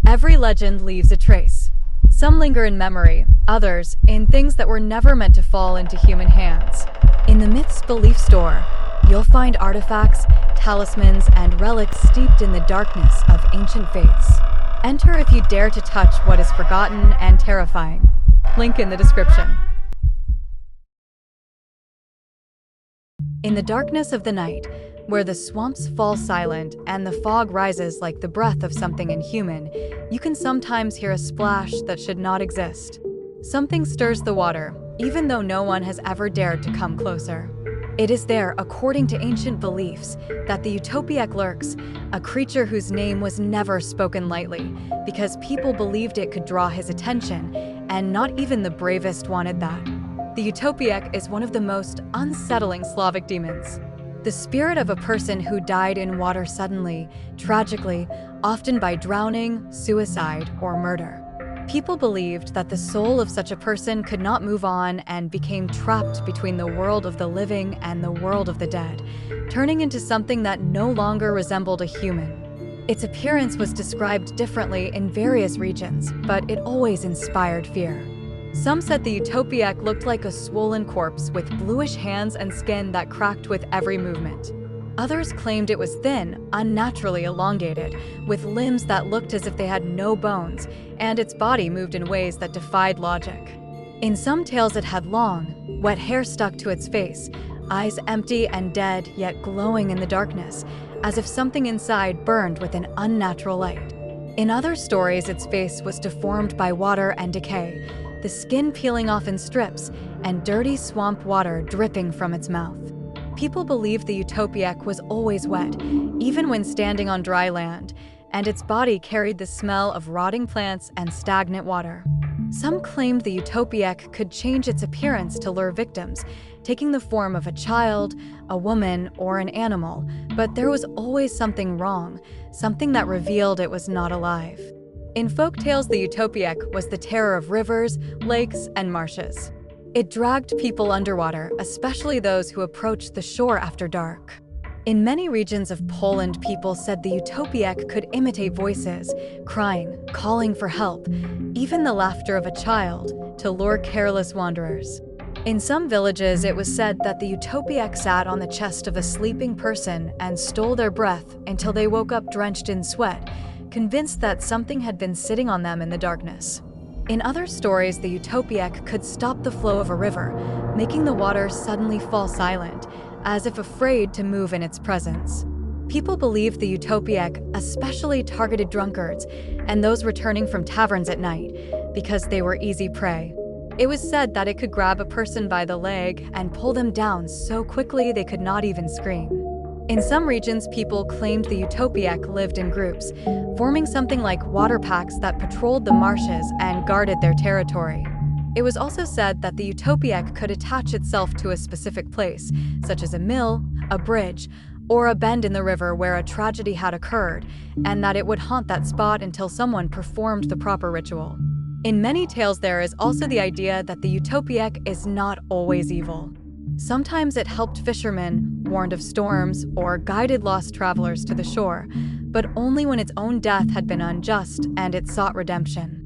Every legend leaves a trace. Some linger in memory, others in things that were never meant to fall into human hands. In the Myths Belief Store, you'll find artifacts, talismans, and relics steeped in the darkness of ancient faiths. Enter if you dare to touch what is forgotten and terrifying. Link in the description. In the darkness of the night, where the swamps fall silent and the fog rises like the breath of something inhuman, you can sometimes hear a splash that should not exist. Something stirs the water, even though no one has ever dared to come closer. It is there, according to ancient beliefs, that the Utopiec lurks, a creature whose name was never spoken lightly, because people believed it could draw his attention, and not even the bravest wanted that. The Utopiec is one of the most unsettling Slavic demons. The spirit of a person who died in water suddenly, tragically, often by drowning, suicide, or murder. People believed that the soul of such a person could not move on and became trapped between the world of the living and the world of the dead, turning into something that no longer resembled a human. Its appearance was described differently in various regions, but it always inspired fear. Some said the Utopiec looked like a swollen corpse with bluish hands and skin that cracked with every movement. Others claimed it was thin, unnaturally elongated, with limbs that looked as if they had no bones, and its body moved in ways that defied logic. In some tales it had long, wet hair stuck to its face, eyes empty and dead yet glowing in the darkness, as if something inside burned with an unnatural light. In other stories its face was deformed by water and decay, the skin peeling off in strips, and dirty swamp water dripping from its mouth. People believed the Utopiec was always wet, even when standing on dry land, and its body carried the smell of rotting plants and stagnant water. Some claimed the Utopiec could change its appearance to lure victims, taking the form of a child, a woman, or an animal, but there was always something wrong, something that revealed it was not alive. In folk tales, the Utopiec was the terror of rivers, lakes, and marshes. It dragged people underwater, especially those who approached the shore after dark. In many regions of Poland, people said the Utopiec could imitate voices, crying, calling for help, even the laughter of a child, to lure careless wanderers. In some villages, it was said that the Utopiec sat on the chest of a sleeping person and stole their breath until they woke up drenched in sweat, convinced that something had been sitting on them in the darkness. In other stories, the Utopiec could stop the flow of a river, making the water suddenly fall silent, as if afraid to move in its presence. People believed the Utopiec especially targeted drunkards and those returning from taverns at night, because they were easy prey. It was said that it could grab a person by the leg and pull them down so quickly they could not even scream. In some regions, people claimed the Utopiec lived in groups, forming something like water packs that patrolled the marshes and guarded their territory. It was also said that the Utopiec could attach itself to a specific place, such as a mill, a bridge, or a bend in the river where a tragedy had occurred, and that it would haunt that spot until someone performed the proper ritual. In many tales, there is also the idea that the Utopiec is not always evil. Sometimes it helped fishermen, warned of storms, or guided lost travelers to the shore, but only when its own death had been unjust and it sought redemption.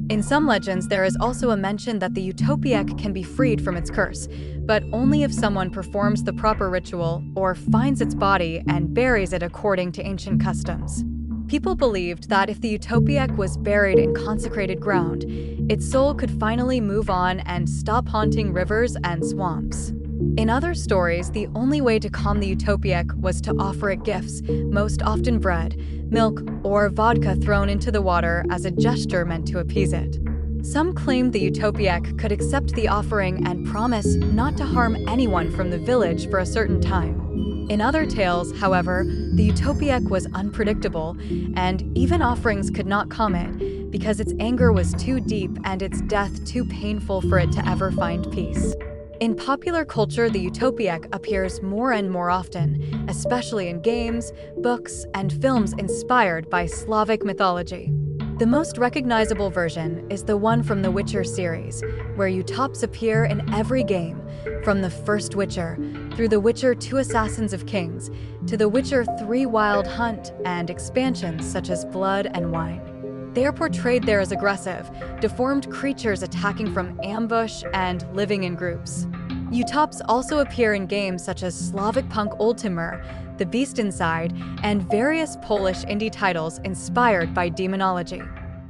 In some legends, there is also a mention that the Utopiec can be freed from its curse, but only if someone performs the proper ritual or finds its body and buries it according to ancient customs. People believed that if the Utopiec was buried in consecrated ground, its soul could finally move on and stop haunting rivers and swamps. In other stories, the only way to calm the Utopiec was to offer it gifts, most often bread, milk, or vodka thrown into the water as a gesture meant to appease it. Some claimed the Utopiec could accept the offering and promise not to harm anyone from the village for a certain time. In other tales, however, the Utopiec was unpredictable, and even offerings could not calm it because its anger was too deep and its death too painful for it to ever find peace. In popular culture, the Utopiec appears more and more often, especially in games, books, and films inspired by Slavic mythology. The most recognizable version is the one from the Witcher series, where Utops appear in every game, from the first Witcher, through The Witcher 2 Assassins of Kings, to The Witcher 3 Wild Hunt, and expansions such as Blood and Wine. They are portrayed there as aggressive, deformed creatures attacking from ambush and living in groups. Utops also appear in games such as Slavic punk Ultimer, The Beast Inside, and various Polish indie titles inspired by demonology.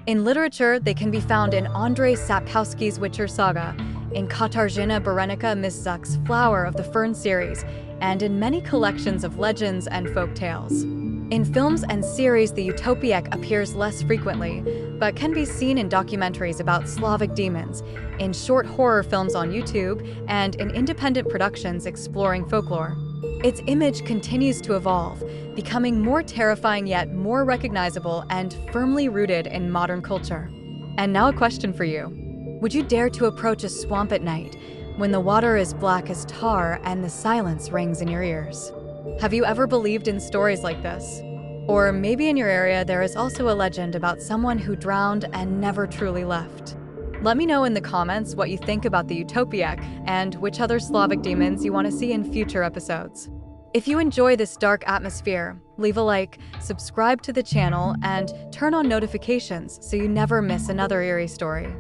In literature, they can be found in Andrzej Sapkowski's Witcher saga, in Katarzyna Barenica Miszuk's Flower of the Fern series, and in many collections of legends and folk tales. In films and series, the Utopiec appears less frequently, but can be seen in documentaries about Slavic demons, in short horror films on YouTube, and in independent productions exploring folklore. Its image continues to evolve, becoming more terrifying yet more recognizable and firmly rooted in modern culture. And now a question for you. Would you dare to approach a swamp at night when the water is black as tar and the silence rings in your ears? Have you ever believed in stories like this? Or maybe in your area there is also a legend about someone who drowned and never truly left. Let me know in the comments what you think about the Utopiec and which other Slavic demons you want to see in future episodes. If you enjoy this dark atmosphere, leave a like, subscribe to the channel, and turn on notifications so you never miss another eerie story.